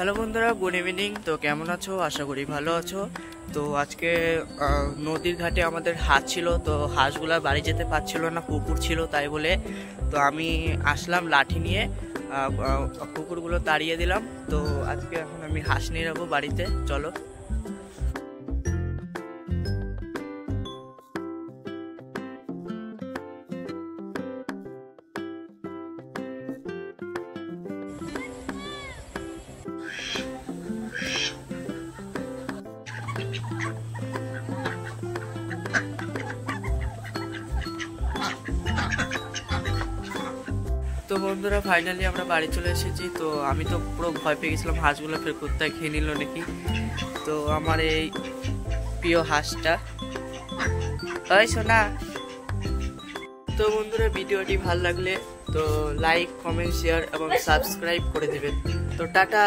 Hello বন্ধুরা, good evening. তো কেমন আছো? আশা করি ভালো আছো। তো আজকে নদীর ঘাটে আমাদের হাঁস ছিল, তো হাঁসগুলা বাড়ি যেতে পারছিল না, কুকুর ছিল তাই বলে। তো আমি আসলাম লাঠি নিয়ে, কুকুরগুলো তাড়িয়ে দিলাম। তো আজকে এখন আমি হাঁস নিয়ে যাবো বাড়িতে, চলো। তো বন্ধুরা, ফাইনালি আমরা বাড়ি চলে এসেছি। তো আমি তো পুরো ভয় পেয়ে গেছিলাম হাঁসগুলো ফের কোথায় খেয়ে নিল নাকি। তো আমার এই প্রিয় হাঁসটা, ওই শোনা। তো বন্ধুরা, ভিডিওটি ভালো লাগলে তো লাইক, কমেন্ট, শেয়ার এবং সাবস্ক্রাইব করে দেবেন। তো টাটা।